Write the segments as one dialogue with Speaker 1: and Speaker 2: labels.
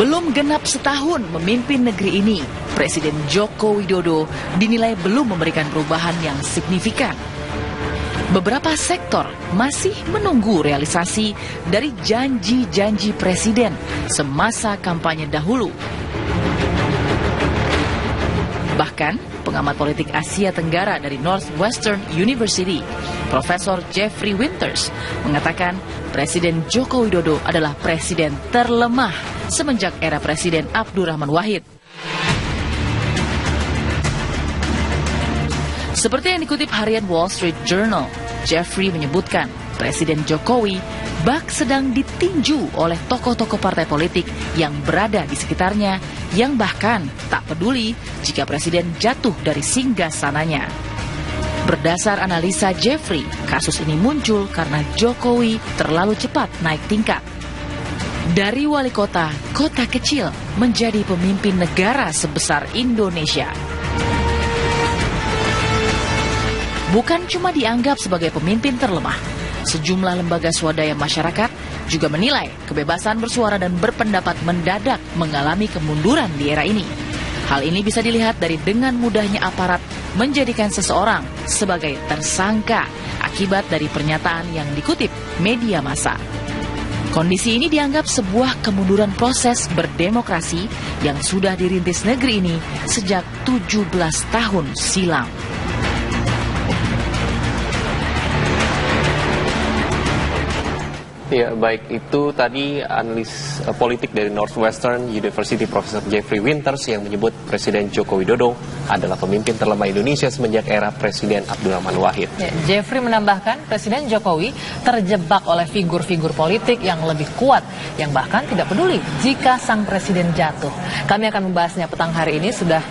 Speaker 1: Belum genap setahun memimpin negeri ini, Presiden Joko Widodo dinilai belum memberikan perubahan yang signifikan. Beberapa sektor masih menunggu realisasi dari janji-janji Presiden semasa kampanye dahulu. Bahkan, pengamat politik Asia Tenggara dari Northwestern University, Profesor Jeffrey Winters, mengatakan Presiden Joko Widodo adalah presiden terlemah semenjak era Presiden Abdurrahman Wahid. Seperti yang dikutip harian Wall Street Journal, Jeffrey menyebutkan Presiden Jokowi bak sedang ditinju oleh tokoh-tokoh partai politik yang berada di sekitarnya, yang bahkan tak peduli jika Presiden jatuh dari singgasananya. Berdasar analisa Jeffrey, kasus ini muncul karena Jokowi terlalu cepat naik tingkat. Dari wali kota kecil menjadi pemimpin negara sebesar Indonesia. Bukan cuma dianggap sebagai pemimpin terlemah, sejumlah lembaga swadaya masyarakat juga menilai kebebasan bersuara dan berpendapat mendadak mengalami kemunduran di era ini. Hal ini bisa dilihat dari dengan mudahnya aparat menjadikan seseorang sebagai tersangka akibat dari pernyataan yang dikutip media massa. Kondisi ini dianggap sebuah kemunduran proses berdemokrasi yang sudah dirintis negeri ini sejak 17 tahun silam.
Speaker 2: Ya, baik, itu tadi analis politik dari Northwestern University Profesor Jeffrey Winters yang menyebut Presiden Joko Widodo adalah pemimpin terlemah Indonesia semenjak era Presiden Abdurrahman Wahid.
Speaker 3: Ya, Jeffrey menambahkan Presiden Jokowi terjebak oleh figur-figur politik yang lebih kuat yang bahkan tidak peduli jika sang presiden jatuh. Kami akan membahasnya petang hari ini. Sudah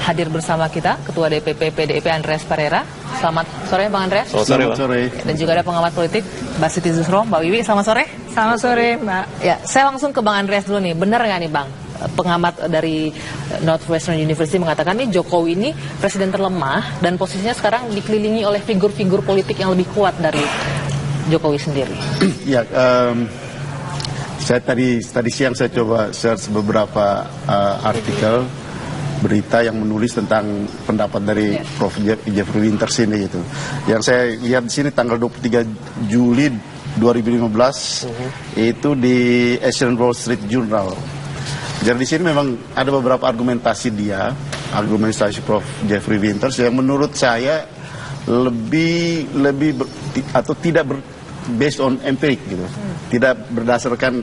Speaker 3: hadir bersama kita Ketua DPP PDIP Andreas Parera. Selamat sore Bang Andreas.
Speaker 2: Selamat sore.
Speaker 3: Dan juga ada pengamat politik Mbak Siti Zuhro. Mbak Wiwi, selamat sore.
Speaker 4: Selamat sore Mbak.
Speaker 3: Ya, saya langsung ke Bang Andreas dulu nih. Benar nggak nih Bang? Pengamat dari Northwestern University mengatakan nih Jokowi ini presiden terlemah dan posisinya sekarang dikelilingi oleh figur-figur politik yang lebih kuat dari Jokowi sendiri.
Speaker 5: Ya, saya tadi siang saya coba search beberapa artikel berita yang menulis tentang pendapat dari Prof. Jeffrey Winters ini gitu. Yang saya lihat di sini tanggal 23 Juli 2015 itu di Asian Wall Street Journal. Jadi di sini memang ada beberapa argumentasi Prof. Jeffrey Winters yang menurut saya tidak based on empirik gitu. Tidak berdasarkan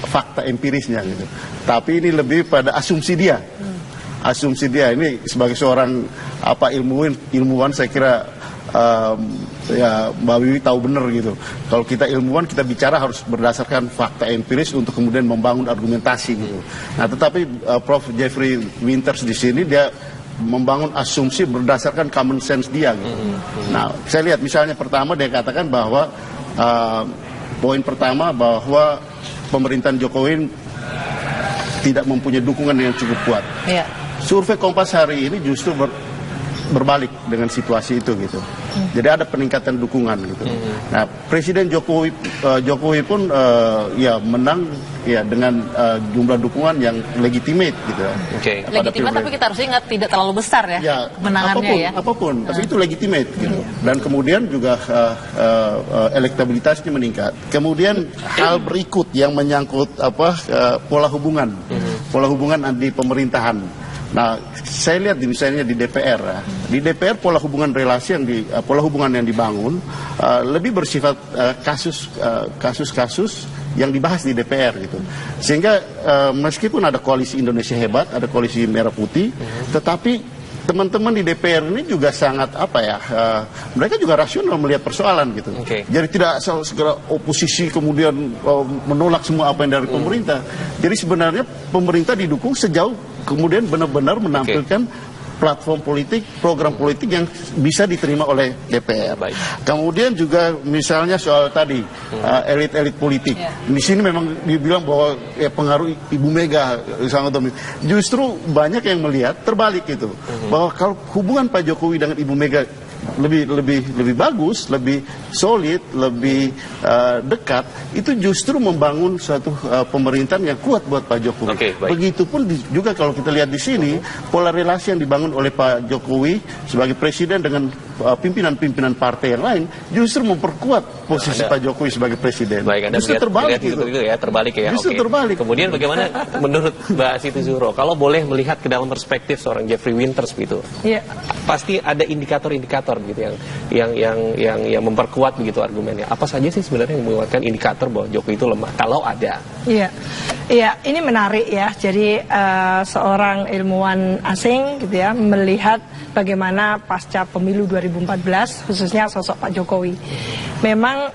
Speaker 5: fakta empirisnya gitu. Tapi ini lebih pada asumsi dia. Asumsi dia ini sebagai seorang ilmuwan saya kira ya Mbak Wiwi tahu benar gitu. Kalau kita ilmuwan kita bicara harus berdasarkan fakta empiris untuk kemudian membangun argumentasi gitu. Nah, tetapi Prof. Jeffrey Winters di sini dia membangun asumsi berdasarkan common sense dia gitu. Nah, saya lihat misalnya pertama dia katakan bahwa poin pertama bahwa pemerintahan Jokowi tidak mempunyai dukungan yang cukup kuat.
Speaker 3: Iya.
Speaker 5: Survei Kompas hari ini justru berbalik dengan situasi itu gitu. Jadi ada peningkatan dukungan gitu. Nah, Presiden Jokowi pun ya menang ya dengan jumlah dukungan yang legitimate gitu.
Speaker 3: Legitimate tapi kita harus ingat tidak terlalu besar ya kemenangannya
Speaker 5: apapun, tapi itu legitimate gitu. Dan kemudian juga elektabilitasnya meningkat. Kemudian hal berikut yang menyangkut pola hubungan di pemerintahan. Nah, saya lihat misalnya di DPR, di DPR pola hubungan yang dibangun lebih bersifat kasus-kasus yang dibahas di DPR gitu. Sehingga meskipun ada koalisi Indonesia Hebat, ada koalisi Merah Putih, tetapi teman-teman di DPR ini juga sangat mereka juga rasional melihat persoalan gitu. Jadi tidak segera oposisi kemudian menolak semua apa yang dari pemerintah. Jadi sebenarnya pemerintah didukung sejauh kemudian benar-benar menampilkan platform politik, program politik yang bisa diterima oleh DPR. Kemudian juga misalnya soal tadi elit-elit politik. Di sini memang dibilang bahwa pengaruh Ibu Mega sangat dominan. Justru banyak yang melihat terbalik itu, bahwa kalau hubungan Pak Jokowi dengan Ibu Mega lebih bagus, lebih solid, lebih dekat, itu justru membangun suatu pemerintahan yang kuat buat Pak Jokowi. Begitupun juga kalau kita lihat di sini, pola relasi yang dibangun oleh Pak Jokowi sebagai presiden dengan pimpinan-pimpinan partai yang lain justru memperkuat posisi Pak Jokowi sebagai presiden.
Speaker 2: Baik, Anda
Speaker 5: justru terbalik
Speaker 2: gitu ya, terbalik ya.
Speaker 5: Justru terbalik.
Speaker 2: Kemudian bagaimana menurut Mbak Siti Zuhro, kalau boleh melihat ke dalam perspektif seorang Jeffrey Winters gitu, pasti ada indikator-indikator gitu yang memperkuat begitu argumennya. Apa saja sih sebenarnya yang menguatkan indikator bahwa Jokowi itu lemah? Kalau ada.
Speaker 4: Iya, ini menarik ya. Jadi seorang ilmuwan asing gitu ya melihat bagaimana pasca pemilu 2014 khususnya sosok Pak Jokowi. Memang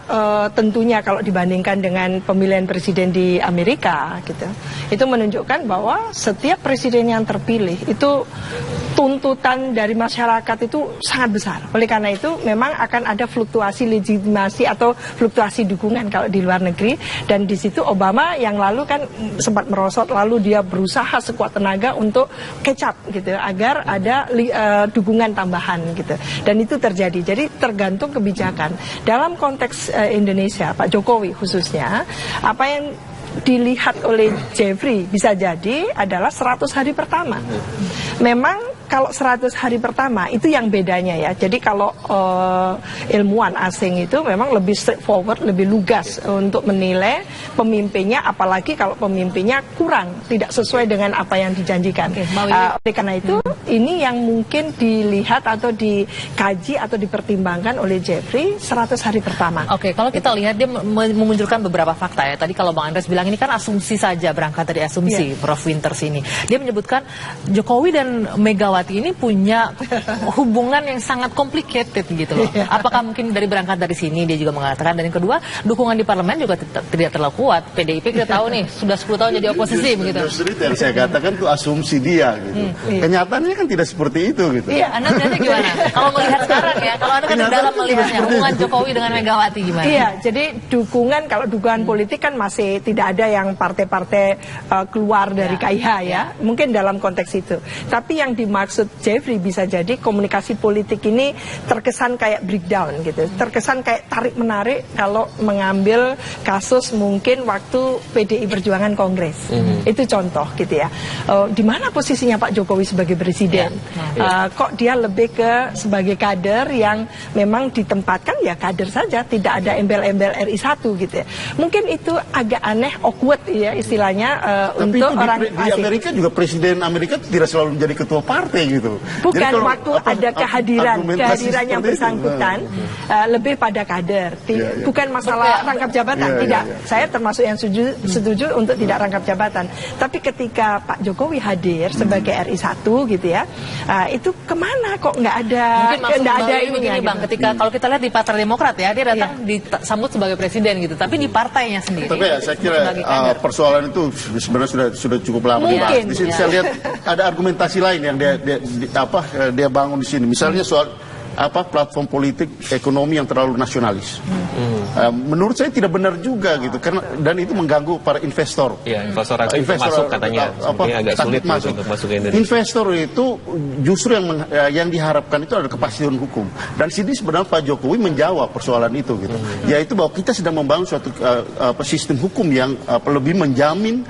Speaker 4: tentunya kalau dibandingkan dengan pemilihan presiden di Amerika gitu, itu menunjukkan bahwa setiap presiden yang terpilih itu tuntutan dari masyarakat itu sangat besar. Oleh karena itu memang akan ada fluktuasi legitimasi atau fluktuasi dukungan kalau di luar negeri, dan di situ Obama yang lalu kan sempat merosot, lalu dia berusaha sekuat tenaga untuk catch up gitu agar ada dukungan tambahan gitu, dan itu terjadi. Jadi tergantung kebijakan. Dalam konteks Indonesia, Pak Jokowi khususnya, apa yang dilihat oleh Jeffrey bisa jadi adalah 100 hari pertama. Memang kalau 100 hari pertama itu yang bedanya ya. Jadi kalau ilmuwan asing itu memang lebih straightforward, lebih lugas untuk menilai pemimpinnya, apalagi kalau pemimpinnya kurang, tidak sesuai dengan apa yang dijanjikan. Oleh karena itu ini yang mungkin dilihat atau dikaji atau dipertimbangkan oleh Jeffrey 100 hari pertama.
Speaker 3: Kalau kita lihat dia memunculkan beberapa fakta ya. Tadi kalau Bang Andreas bilang ini kan asumsi saja, berangkat dari asumsi Prof. Winters ini. Dia menyebutkan Jokowi dan Megawati ini punya hubungan yang sangat complicated gitu loh. Apakah mungkin berangkat dari sini dia juga mengatakan, dan yang kedua dukungan di parlemen juga tidak terlalu kuat. PDIP kita tahu nih sudah 10 tahun jadi oposisi begitu.
Speaker 5: Justru itu yang saya katakan itu asumsi dia gitu. Kenyataannya kan tidak seperti itu gitu.
Speaker 3: Anda melihatnya gimana? Kalau melihat sekarang ya, kalau Anda kan dalam melihatnya hubungan Jokowi dengan Megawati gimana?
Speaker 4: Jadi kalau dukungan politik kan masih tidak ada yang partai-partai keluar dari KIH ya. Mungkin dalam konteks itu. Tapi yang dimaksud Jeffrey bisa jadi komunikasi politik ini terkesan kayak breakdown gitu, terkesan kayak tarik-menarik kalau mengambil kasus mungkin waktu PDI Perjuangan Kongres. Itu contoh gitu ya. Di mana posisinya Pak Jokowi sebagai presiden? Kok dia lebih ke sebagai kader yang memang ditempatkan ya kader saja, tidak ada embel-embel RI 1 gitu ya. Mungkin itu agak aneh, awkward ya istilahnya untuk orang
Speaker 5: asing. Di Amerika juga presiden Amerika tidak selalu menjadi ketua partai gitu.
Speaker 4: Bukan, waktu ada kehadiran yang bersangkutan lebih pada kader, bukan masalah rangkap jabatan. Tidak, saya termasuk yang setuju untuk tidak rangkap jabatan. Tapi ketika Pak Jokowi hadir sebagai RI 1 gitu ya, itu kemana kok nggak ada?
Speaker 3: Mungkin ada ini Bang, ketika kalau kita lihat di Partai Demokrat ya, dia datang disambut sebagai presiden gitu, tapi di partainya sendiri.
Speaker 5: Tapi ya saya kira persoalan itu sebenarnya sudah cukup lama dibahas. Di sini saya lihat ada argumentasi lain yang dia bangun di sini. Misalnya soal platform politik ekonomi yang terlalu nasionalis. Menurut saya tidak benar juga gitu, karena dan itu mengganggu para investor.
Speaker 2: Investor masuk katanya agak sulit untuk masuk ke Indonesia.
Speaker 5: Investor itu justru yang diharapkan itu adalah kepastian hukum. Dan sini sebenarnya Pak Jokowi menjawab persoalan itu gitu. Yaitu bahwa kita sedang membangun suatu sistem hukum yang lebih menjamin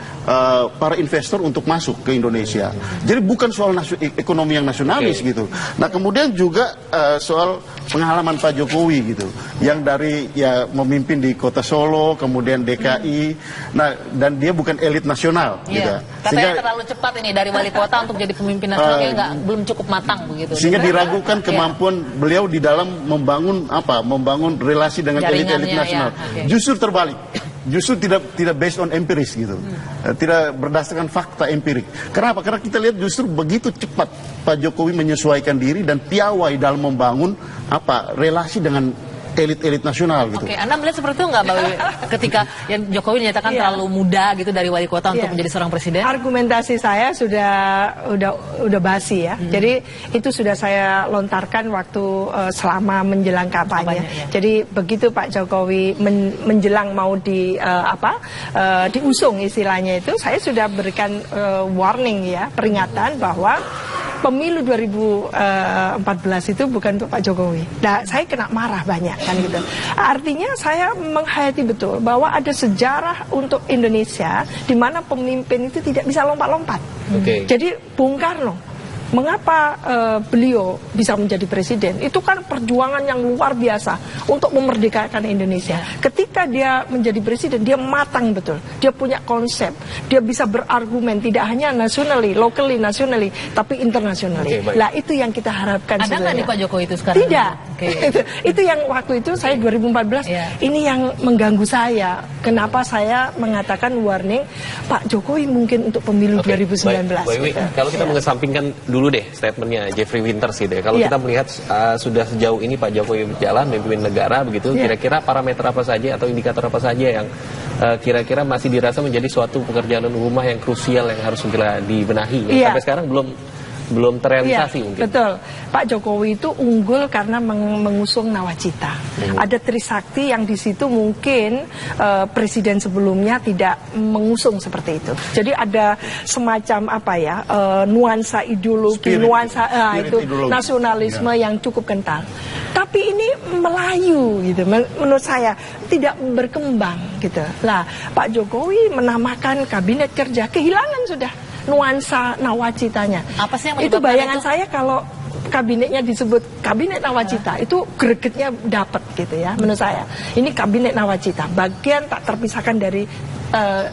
Speaker 5: para investor untuk masuk ke Indonesia. Jadi bukan soal ekonomi yang nasionalis gitu. Nah, kemudian juga soal pengalaman Pak Jokowi gitu, yang dari memimpin di Kota Solo, kemudian DKI, nah dan dia bukan elit nasional, gitu.
Speaker 3: Katanya terlalu cepat ini dari wali kota untuk jadi pemimpin nasional, belum cukup matang begitu.
Speaker 5: Sehingga diragukan kemampuan beliau di dalam membangun relasi dengan elit-elit nasional. Justru terbalik. Justru tidak based on empiris gitu, tidak berdasarkan fakta empirik. Kenapa? Karena kita lihat justru begitu cepat Pak Jokowi menyesuaikan diri dan piawai dalam membangun relasi dengan elit-elit nasional gitu.
Speaker 3: Anda melihat seperti itu nggak, Mbak Wiwi? Ketika yang Jokowi dinyatakan terlalu muda gitu dari wali kota untuk menjadi seorang presiden?
Speaker 4: Argumentasi saya udah basi ya. Jadi itu sudah saya lontarkan waktu selama menjelang kampanye. Jadi begitu Pak Jokowi menjelang mau diusung istilahnya itu, saya sudah berikan warning ya, peringatan bahwa pemilu 2014 itu bukan untuk Pak Jokowi. Nah, saya kena marah banyak kan gitu. Artinya saya menghayati betul bahwa ada sejarah untuk Indonesia di mana pemimpin itu tidak bisa lompat-lompat. Jadi Bung Karno, mengapa beliau bisa menjadi presiden? Itu kan perjuangan yang luar biasa untuk memerdekakan Indonesia. Ketika dia menjadi presiden, dia matang betul. Dia punya konsep. Dia bisa berargumen tidak hanya nationally, locally, nationally, tapi internationally. Nah, itu yang kita harapkan.
Speaker 3: Ada nggak nih Pak Jokowi itu sekarang?
Speaker 4: Tidak. Itu yang waktu itu saya 2014, ini yang mengganggu saya. Kenapa saya mengatakan warning, Pak Jokowi mungkin untuk pemilu 2019.
Speaker 2: Kalau kita mengesampingkan dulu deh statementnya Jeffrey Winters gitu ya. Kalau kita melihat sudah sejauh ini Pak Jokowi berjalan memimpin negara begitu, kira-kira parameter apa saja atau indikator apa saja yang kira-kira masih dirasa menjadi suatu pekerjaan rumah yang krusial yang harus segera dibenahi yang sampai sekarang belum terrealisasi mungkin.
Speaker 4: Betul. Pak Jokowi itu unggul karena mengusung nawacita. Ada Trisakti yang di situ mungkin presiden sebelumnya tidak mengusung seperti itu. Jadi ada semacam apa ya, nuansa ideologi, nuansa nasionalisme yang cukup kental. Tapi ini Melayu gitu, menurut saya tidak berkembang gitu. Lah, Pak Jokowi menamakan kabinet kerja, kehilangan sudah nuansa nawacitanya.
Speaker 3: Apa sih yang
Speaker 4: itu bayangan saya kalau kabinetnya disebut kabinet nawacita, itu gregetnya dapat gitu ya menurut saya. Ini kabinet nawacita, bagian tak terpisahkan dari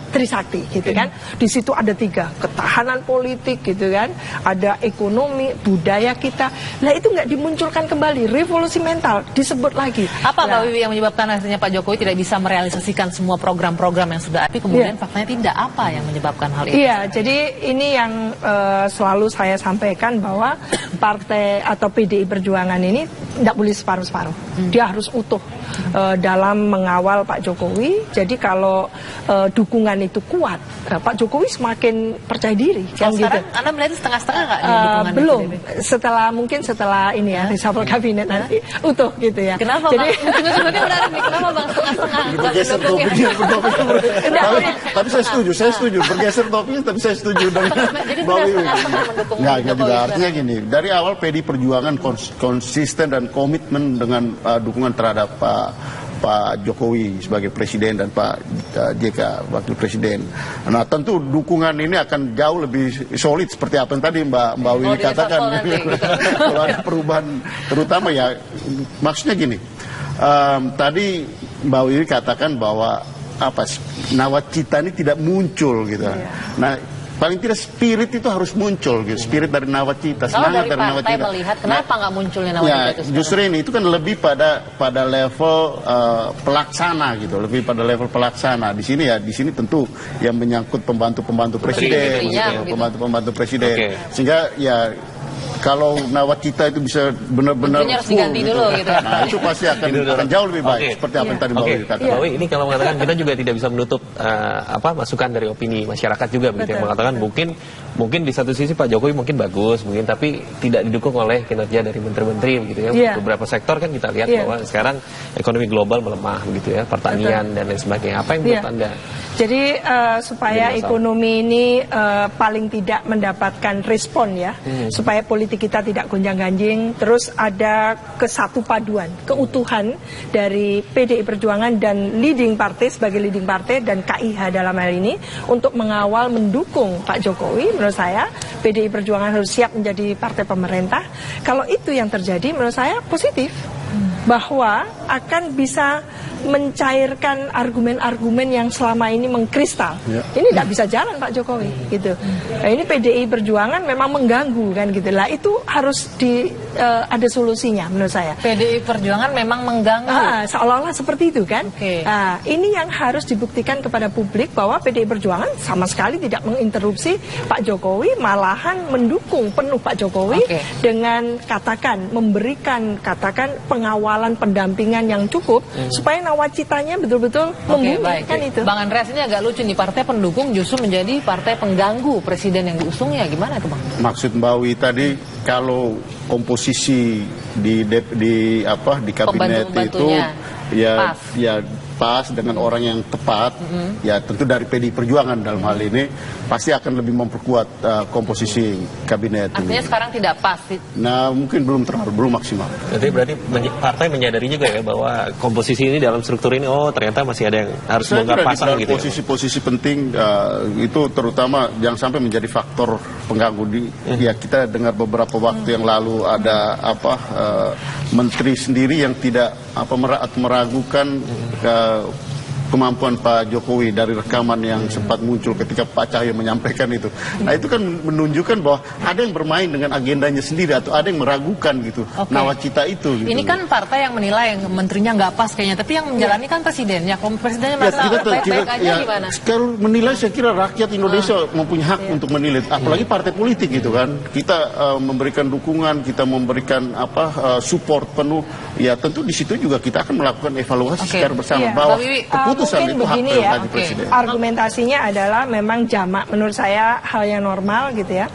Speaker 4: Trisakti gitu kan. Di situ ada 3, ketahanan politik gitu kan, ada ekonomi, budaya kita. Nah, itu nggak dimunculkan kembali, revolusi mental disebut lagi.
Speaker 3: Apa Mbak Wiwi yang menyebabkan akhirnya Pak Jokowi tidak bisa merealisasikan semua program-program yang sudah ada, kemudian faktanya tidak? Apa yang menyebabkan hal itu?
Speaker 4: Iya, jadi ini yang selalu saya sampaikan bahwa partai atau PDI Perjuangan ini tidak boleh separuh-separuh. Dia harus utuh dalam mengawal Pak Jokowi. Jadi kalau dukungan itu kuat, Pak Jokowi semakin percaya diri.
Speaker 3: Kan sekarang gitu. Anda melihat setengah-setengah nggak dukungan
Speaker 4: belum. Mungkin setelah ini ya reshuffle kabinet nanti utuh gitu ya.
Speaker 3: Kenapa Jadi, Bang? Tunggu-tunggu menarik nih. Kenapa Bang setengah-setengah?
Speaker 5: Bergeser topiknya. Tapi saya setuju. Bergeser topiknya, tapi saya setuju dengan Mbak Wiwi. Nggak juga, artinya gini. Dari awal PDI Perjuangan konsisten dan komitmen dengan dukungan terhadap Pak Jokowi sebagai presiden dan Pak JK wakil presiden. Nah, tentu dukungan ini akan jauh lebih solid seperti apa yang tadi Mbak Wiwi katakan. Kalau ada perubahan, terutama ya, maksudnya gini. Tadi Mbak Wiwi katakan bahwa nawacita ini tidak muncul gitu. Nah, paling tidak spirit itu harus muncul gitu. Spirit dari nawacita, semangat dari nawacita.
Speaker 3: Melihat kenapa nggak munculnya nawacita itu?
Speaker 5: Justru ini itu kan lebih pada level pelaksana gitu, lebih pada level pelaksana. Di sini tentu yang menyangkut pembantu presiden, pembantu presiden. Sehingga ya kalau nawacita itu bisa benar-benar
Speaker 3: harus diganti dulu gitu.
Speaker 5: Nah, itu pasti akan jauh lebih baik seperti apa yang tadi Mbak Wiwi katakan.
Speaker 2: Mbak Wiwi, ini kalau mengatakan kita juga tidak bisa menutup masukan dari opini masyarakat juga begitu, yang mengatakan mungkin di satu sisi Pak Jokowi mungkin bagus, tapi tidak didukung oleh kinerja dari menteri-menteri begitu ya. Beberapa sektor kan kita lihat bahwa sekarang ekonomi global melemah begitu ya, pertanian dan lain sebagainya. Apa yang menurut Anda?
Speaker 4: Jadi supaya ekonomi ini paling tidak mendapatkan respon ya, supaya politik kita tidak gonjang-ganjing, terus ada kesatu paduan, keutuhan dari PDI Perjuangan dan leading party sebagai leading party dan KIH dalam hal ini untuk mengawal mendukung Pak Jokowi. Menurut saya PDI Perjuangan harus siap menjadi partai pemerintah. Kalau itu yang terjadi, menurut saya positif, bahwa akan bisa mencairkan argumen-argumen yang selama ini mengkristal. Ini tidak bisa jalan Pak Jokowi gitu. Nah, ini PDI Perjuangan memang mengganggu kan gitu. Lah itu harus ada solusinya menurut saya.
Speaker 3: PDI Perjuangan memang mengganggu.
Speaker 4: Seolah-olah seperti itu kan. Nah, ini yang harus dibuktikan kepada publik bahwa PDI Perjuangan sama sekali tidak menginterupsi Pak Jokowi, malahan mendukung penuh Pak Jokowi dengan memberikan pengawalan, pendampingan yang cukup supaya nawacitanya betul-betul membuktikan itu.
Speaker 3: Bang Andreas, ini agak lucu nih, partai pendukung justru menjadi partai pengganggu presiden yang diusungnya. Gimana itu Bang? Maksud
Speaker 5: Mbak Wiwi tadi, kalau komposisi di kabinet itu ya pas dengan orang yang tepat, ya tentu dari PDI Perjuangan dalam hal ini pasti akan lebih memperkuat komposisi kabinet.
Speaker 3: Artinya sekarang tidak pas.
Speaker 5: Nah, mungkin belum maksimal.
Speaker 2: Jadi berarti partai menyadari juga ya bahwa komposisi ini dalam struktur ini, oh ternyata masih ada yang harus bongkar pasang gitu.
Speaker 5: Posisi-posisi penting itu terutama jangan sampai menjadi faktor pengganggu ya kita dengar beberapa waktu yang lalu ada menteri sendiri yang tidak meragukan kemampuan Pak Jokowi dari rekaman yang sempat muncul ketika Pak Cahyo menyampaikan itu. Nah, itu kan menunjukkan bahwa ada yang bermain dengan agendanya sendiri atau ada yang meragukan gitu nawacita itu. Gitu.
Speaker 3: Ini kan partai yang menilai menterinya nggak pas kayaknya, tapi yang menjalani kan presidennya. Kalau presidennya merasa baik-baik aja gimana?
Speaker 5: Kalau menilai saya kira rakyat Indonesia mempunyai hak untuk menilai, apalagi partai politik gitu kan. Kita memberikan dukungan, kita memberikan support penuh. Ya tentu di situ juga kita akan melakukan evaluasi secara bersama bahwa
Speaker 4: mungkin begini ya, argumentasinya adalah memang jamak, menurut saya hal yang normal gitu ya.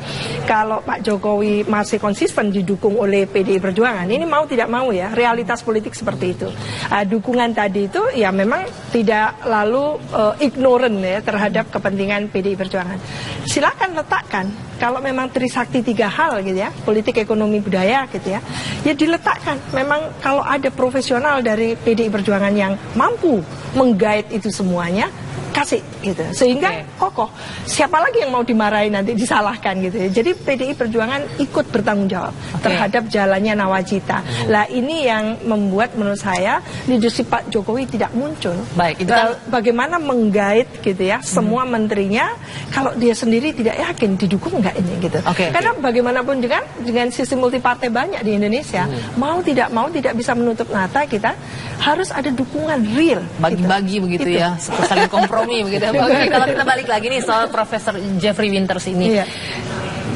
Speaker 4: Kalau Pak Jokowi masih konsisten didukung oleh PDI Perjuangan, ini mau tidak mau ya, realitas politik seperti itu. Dukungan tadi itu ya memang tidak lalu ignorant ya terhadap kepentingan PDI Perjuangan. Silakan letakkan, kalau memang trisakti 3 hal gitu ya, politik, ekonomi, budaya gitu ya, ya diletakkan. Memang kalau ada profesional dari PDI Perjuangan yang mampu menggait itu semuanya, kasih gitu, sehingga kokoh. Siapa lagi yang mau dimarahi nanti, disalahkan gitu ya. Jadi PDI Perjuangan ikut bertanggung jawab terhadap jalannya nawacita. Lah ini yang membuat menurut saya leadership Pak Jokowi tidak muncul.
Speaker 3: Baik, itu kan
Speaker 4: bagaimana menggait gitu ya semua menterinya kalau dia sendiri tidak yakin didukung nggak ini gitu. Karena bagaimanapun juga dengan sistem multipartai banyak di Indonesia, mau tidak bisa menutup mata kita harus ada dukungan real.
Speaker 3: Bagi-bagi begitu ya, saling kompromi begitu. Oke, kalau kita balik lagi nih soal Profesor Jeffrey Winters ini.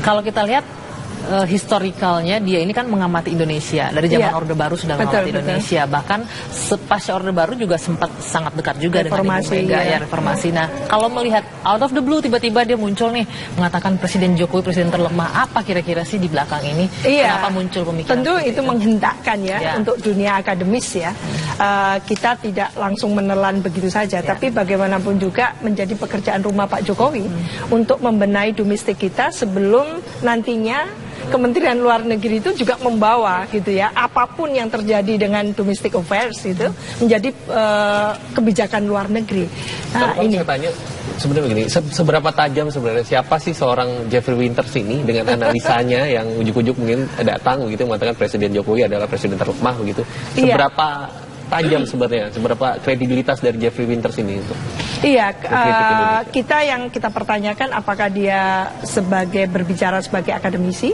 Speaker 3: Kalau kita lihat historikalnya, dia ini kan mengamati Indonesia dari zaman Orde Baru, sudah mengamati Indonesia, bahkan pasca Orde Baru juga sempat sangat dekat juga dengan Ibu Mega ya, reformasi. Nah, kalau melihat out of the blue tiba-tiba dia muncul nih mengatakan Presiden Jokowi presiden terlemah, apa kira-kira sih di belakang ini? Kenapa muncul pemikiran?
Speaker 4: Tentu itu menghendakkan ya untuk dunia akademis ya. Kita tidak langsung menelan begitu saja, tapi bagaimanapun juga menjadi pekerjaan rumah Pak Jokowi untuk membenahi domestik kita sebelum nantinya Kementerian Luar Negeri itu juga membawa gitu ya, apapun yang terjadi dengan domestic affairs itu menjadi kebijakan luar negeri. Nah, ini saya tanya
Speaker 2: sebenarnya begini, seberapa tajam sebenarnya siapa sih seorang Jeffrey Winters ini dengan analisanya yang ujuk-ujuk mungkin datang begitu mengatakan Presiden Jokowi adalah presiden terlemah begitu. Seberapa tajam sebenarnya, seberapa kredibilitas dari Jeffrey Winters ini itu?
Speaker 4: Iya, kita pertanyakan apakah dia berbicara sebagai akademisi,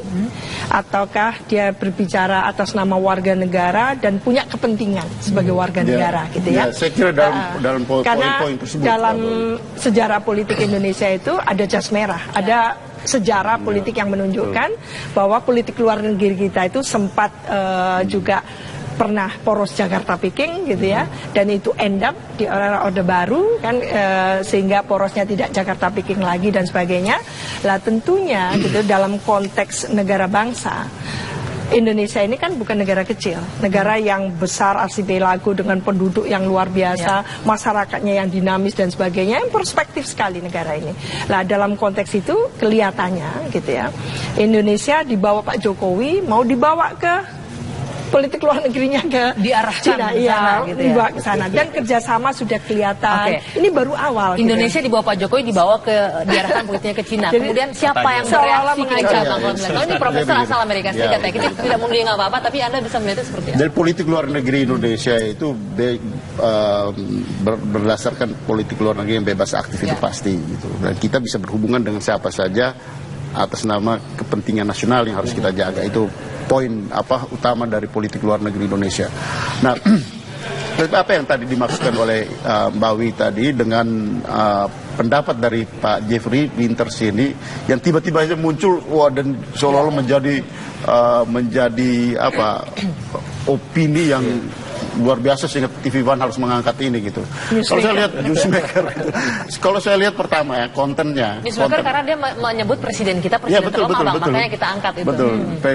Speaker 4: ataukah dia berbicara atas nama warga negara dan punya kepentingan sebagai warga negara, gitu ya?
Speaker 5: Saya kira dalam poin-poin tersebut.
Speaker 4: Dalam sejarah politik Indonesia itu ada jas merah, ada sejarah politik yang menunjukkan bahwa politik luar negeri kita itu sempat juga pernah poros Jakarta Peking gitu ya, dan itu end up di era Orde Baru kan, sehingga porosnya tidak Jakarta Peking lagi dan sebagainya. Lah tentunya gitu dalam konteks negara bangsa, Indonesia ini kan bukan negara kecil, negara yang besar arsipelago dengan penduduk yang luar biasa, masyarakatnya yang dinamis dan sebagainya, yang perspektif sekali negara ini. Lah dalam konteks itu kelihatannya gitu ya, Indonesia dibawa Pak Jokowi mau dibawa ke politik luar negerinya ke
Speaker 3: diarahkan
Speaker 4: Cina, gitu ya, dibawa ke sana, dan kerjasama sudah kelihatan. Ini baru awal.
Speaker 3: Indonesia
Speaker 4: gitu.
Speaker 3: Dibawa Pak Jokowi diarahkan politiknya ke Cina.
Speaker 4: Jadi,
Speaker 3: kemudian siapa yang bereaksi ke ini Profesor asal Amerika Serikat ya. Kita tidak menggiring apa-apa, tapi Anda bisa melihatnya seperti apa?
Speaker 5: Dari politik luar negeri Indonesia itu berdasarkan politik luar negeri yang bebas aktif itu pasti gitu. Dan kita bisa berhubungan dengan siapa saja atas nama kepentingan nasional yang harus kita jaga. Itu poin utama dari politik luar negeri Indonesia. Nah, apa yang tadi dimaksudkan oleh Mbak Wi tadi dengan pendapat dari Pak Jeffrey Winters ini yang tiba-tiba aja muncul dan seolah-olah menjadi opini yang luar biasa sehingga TV One harus mengangkat ini gitu. Kalau saya lihat Newsmaker, kalau saya lihat pertama ya kontennya.
Speaker 3: Newsmaker karena dia menyebut presiden kita presiden terlemah, makanya kita angkat itu.
Speaker 5: Betul,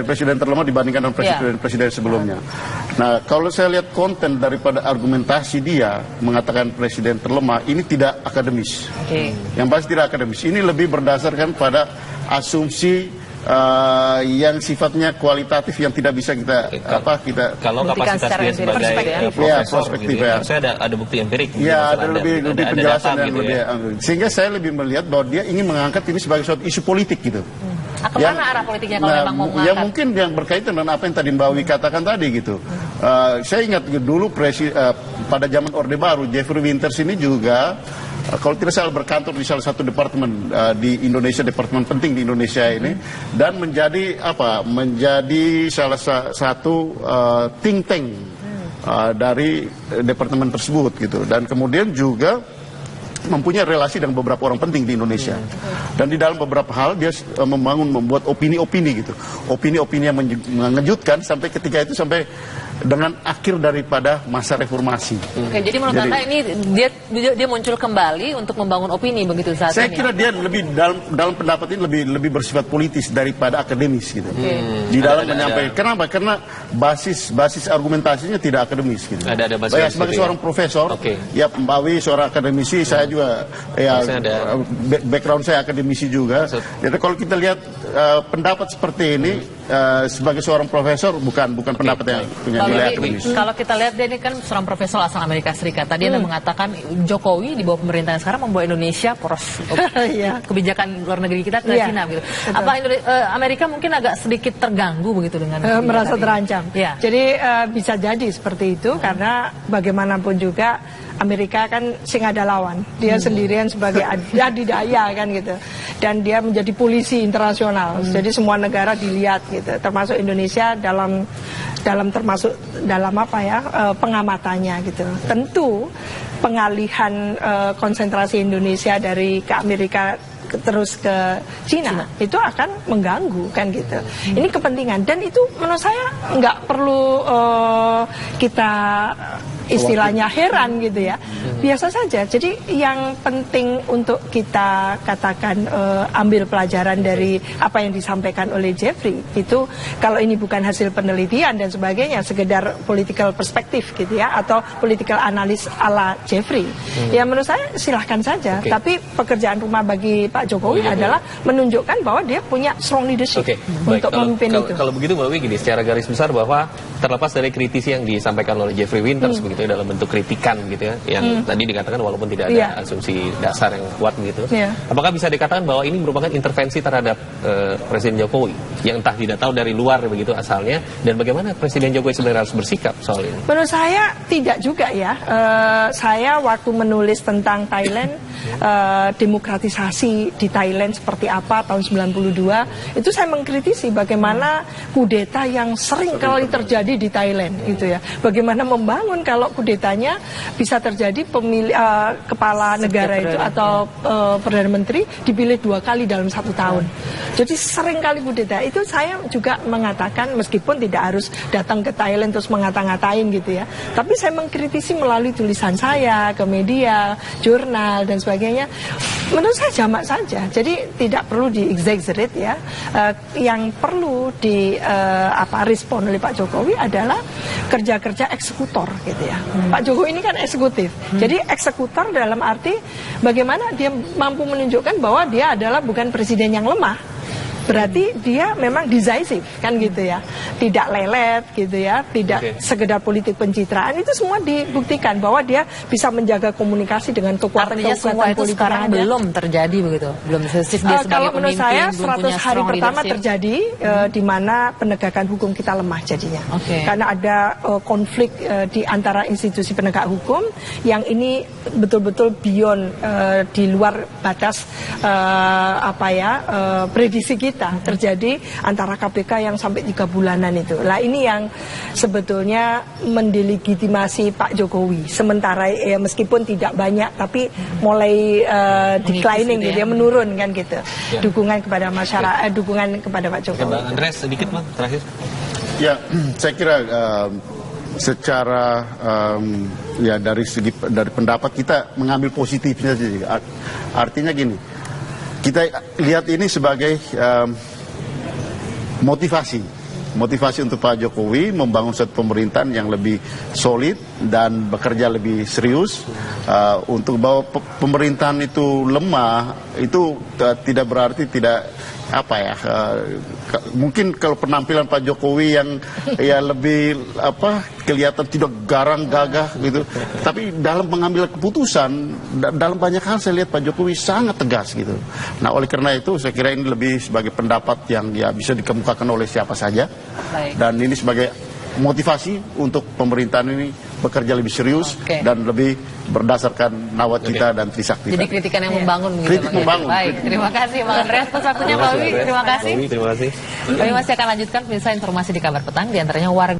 Speaker 5: presiden terlemah dibandingkan dengan presiden sebelumnya. Nah, kalau saya lihat konten daripada argumentasi dia mengatakan presiden terlemah, ini tidak akademis. Yang pasti tidak akademis. Ini lebih berdasarkan pada asumsi yang sifatnya kualitatif yang tidak bisa kita
Speaker 2: kalau kapasitas dia sebagai profesor gitu ya, harusnya ada bukti empirik.
Speaker 5: Ya, ada lebih penjelasan dan lebih sehingga saya lebih melihat bahwa dia ingin mengangkat ini sebagai suatu isu politik gitu.
Speaker 3: Kemana arah politiknya kalau memang mau mengangkat?
Speaker 5: Ya mungkin yang berkaitan dengan apa yang tadi Mbak Wi katakan tadi gitu. Saya ingat dulu pada zaman Orde Baru, Jeffrey Winters ini juga kalau tidak salah berkantor di salah satu departemen di Indonesia, departemen penting di Indonesia ini, dan menjadi salah satu think tank dari departemen tersebut gitu, dan kemudian juga mempunyai relasi dengan beberapa orang penting di Indonesia, dan di dalam beberapa hal dia membuat opini-opini gitu, opini-opini yang mengejutkan sampai ketika itu sampai dengan akhir daripada masa reformasi.
Speaker 3: Oke, jadi menurut Anda ini dia muncul kembali untuk membangun opini begitu saat
Speaker 5: saya
Speaker 3: ini?
Speaker 5: Saya kira dia lebih dalam pendapat ini lebih bersifat politis daripada akademis gitu. Di dalam menyampaikan. Kenapa? Karena basis argumentasinya tidak akademis gitu.
Speaker 2: Ada basis
Speaker 5: sebagai seorang profesor, ya Mbak Wi seorang akademisi, saya juga background saya akademisi juga. Jadi kalau kita lihat pendapat seperti ini sebagai seorang profesor bukan pendapat yang punya nilai akademis.
Speaker 3: Kalau kita lihat dia ini kan seorang profesor asal Amerika Serikat. Tadi Anda mengatakan Jokowi di bawah pemerintahan sekarang membawa Indonesia poros kebijakan luar negeri kita ke Cina gitu. Apa Amerika mungkin agak sedikit terganggu begitu dengan
Speaker 4: merasa terancam.
Speaker 3: Ya.
Speaker 4: Jadi bisa jadi seperti itu karena bagaimanapun juga Amerika kan sing ada lawan, dia sendirian sebagai adidaya kan gitu, dan dia menjadi polisi internasional, jadi semua negara dilihat gitu, termasuk Indonesia dalam pengamatannya gitu. Tentu pengalihan konsentrasi Indonesia dari ke Amerika terus ke Cina itu akan mengganggu kan gitu. Ini kepentingan dan itu menurut saya nggak perlu kita istilahnya heran gitu ya, biasa saja. Jadi yang penting untuk kita katakan ambil pelajaran dari apa yang disampaikan oleh Jeffrey itu, kalau ini bukan hasil penelitian dan sebagainya, sekedar political perspektif gitu ya, atau political analis ala Jeffrey, ya menurut saya silahkan saja. Tapi pekerjaan rumah bagi Pak Jokowi adalah menunjukkan bahwa dia punya strong leadership untuk memimpin itu.
Speaker 2: Kalau begitu Mbak Wi, gini, secara garis besar bahwa terlepas dari kritisi yang disampaikan oleh Jeffrey Winters begitu dalam bentuk kritikan gitu ya, yang tadi dikatakan walaupun tidak ada asumsi dasar yang kuat gitu, apakah bisa dikatakan bahwa ini merupakan intervensi terhadap Presiden Jokowi yang entah tidak tahu dari luar begitu asalnya, dan bagaimana Presiden Jokowi sebenarnya harus bersikap soal ini?
Speaker 4: Menurut saya tidak juga ya. Saya waktu menulis tentang Thailand, demokratisasi di Thailand seperti apa tahun 92, itu saya mengkritisi bagaimana kudeta yang sering kali terjadi di Thailand gitu ya. Bagaimana membangun kalau kudetanya bisa terjadi kepala negara itu atau Perdana Menteri dipilih 2 kali dalam 1 tahun. Jadi sering kali kudeta. Itu saya juga mengatakan, meskipun tidak harus datang ke Thailand terus ngata-ngatain gitu ya, tapi saya mengkritisi melalui tulisan saya ke media, jurnal dan sebagainya. Menurut saya jamak saja. Jadi tidak perlu di-exaggerate ya. Yang perlu respon oleh Pak Jokowi adalah kerja-kerja eksekutor gitu ya. Pak Jokowi ini kan eksekutif. Jadi eksekutor dalam arti bagaimana dia mampu menunjukkan bahwa dia adalah bukan presiden yang lemah. Berarti dia memang decisive kan gitu ya, tidak lelet gitu ya, tidak sekedar politik pencitraan. Itu semua dibuktikan bahwa dia bisa menjaga komunikasi dengan kekuatan-kekuatan politik
Speaker 3: sekarang belum terjadi begitu, belum sesif dia sebagai
Speaker 4: kalau menurut
Speaker 3: pemimpin,
Speaker 4: saya 100 hari pertama terjadi di mana penegakan hukum kita lemah jadinya, karena ada konflik di antara institusi penegak hukum yang ini betul-betul beyond di luar batas prediksi kita terjadi antara KPK yang sampai 3 bulanan itu. Lah ini yang sebetulnya mendelegitimasi Pak Jokowi. Sementara meskipun tidak banyak tapi mulai declining gitu ya, menurun kan gitu. Dukungan kepada masyarakat, dukungan kepada Pak Jokowi.
Speaker 2: Bang Andreas sedikit Bang terakhir.
Speaker 5: Ya, saya kira secara ya dari pendapat kita mengambil positifnya saja. Artinya gini, kita lihat ini sebagai motivasi untuk Pak Jokowi membangun satu pemerintahan yang lebih solid dan bekerja lebih serius. Untuk bahwa pemerintahan itu lemah itu tidak berarti tidak mungkin kalau penampilan Pak Jokowi yang ya lebih kelihatan tidak garang gagah gitu, tapi dalam mengambil keputusan dalam banyak hal saya lihat Pak Jokowi sangat tegas gitu. Nah, oleh karena itu saya kira ini lebih sebagai pendapat yang ya bisa dikemukakan oleh siapa saja. Dan ini sebagai motivasi untuk pemerintahan ini bekerja lebih serius dan lebih berdasarkan nawacita dan trisakti.
Speaker 3: Jadi kritikan yang membangun gitu.
Speaker 5: Kritik membangun.
Speaker 3: Baik, terima kasih Bang Andreas atas waktunya Pak Wi. Terima kasih.
Speaker 2: Terima kasih.
Speaker 3: Kami masih akan lanjutkan pemirsa informasi di Kabar Petang, di antaranya warga